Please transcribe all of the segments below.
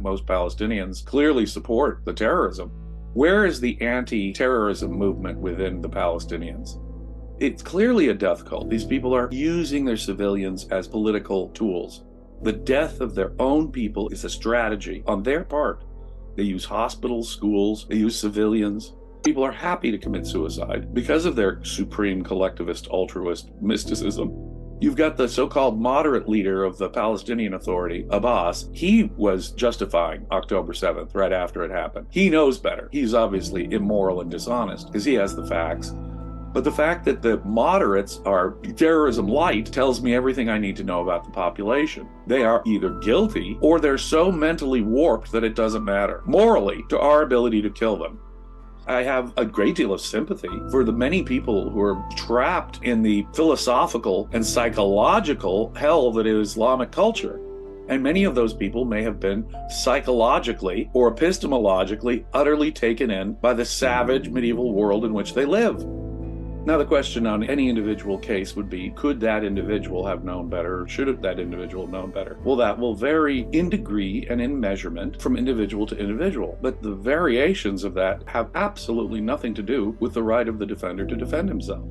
most Palestinians clearly support the terrorism. Where is the anti-terrorism movement within the Palestinians? It's clearly a death cult. These people are using their civilians as political tools. The death of their own people is a strategy on their part. They use hospitals, schools, they use civilians. People are happy to commit suicide because of their supreme collectivist, altruist mysticism. You've got the so-called moderate leader of the Palestinian Authority, Abbas. He was justifying October 7th right after it happened. He knows better. He's obviously immoral and dishonest because he has the facts. But the fact that the moderates are terrorism light tells me everything I need to know about the population. They are either guilty or they're so mentally warped that it doesn't matter morally to our ability to kill them. I have a great deal of sympathy for the many people who are trapped in the philosophical and psychological hell that is Islamic culture. And many of those people may have been psychologically or epistemologically utterly taken in by the savage medieval world in which they live. Now, the question on any individual case would be, could that individual have known better, or should that individual have known better? Well, that will vary in degree and in measurement from individual to individual. But the variations of that have absolutely nothing to do with the right of the defender to defend himself.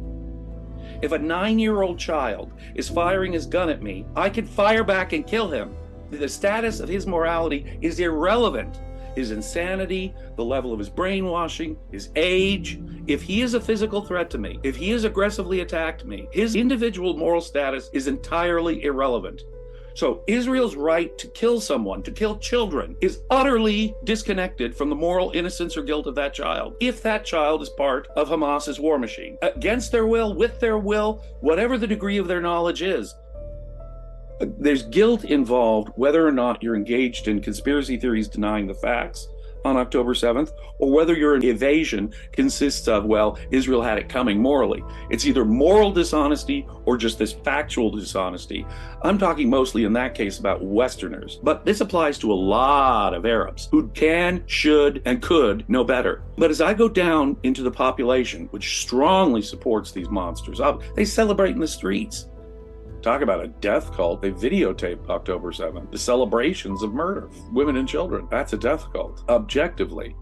If a 9-year-old child is firing his gun at me, I can fire back and kill him. The status of his morality is irrelevant. His insanity, the level of his brainwashing, his age. If he is a physical threat to me, if he has aggressively attacked me, his individual moral status is entirely irrelevant. So Israel's right to kill someone, to kill children, is utterly disconnected from the moral innocence or guilt of that child. If that child is part of Hamas's war machine, against their will, with their will, whatever the degree of their knowledge is, there's guilt involved whether or not you're engaged in conspiracy theories denying the facts on October 7th, or whether your evasion consists of, well, Israel had it coming morally. It's either moral dishonesty or just this factual dishonesty. I'm talking mostly in that case about Westerners, but this applies to a lot of Arabs who can, should, and could know better. But as I go down into the population, which strongly supports these monsters, they celebrate in the streets. Talk about a death cult. They videotaped October 7th, the celebrations of murder, women and children. That's a death cult, objectively.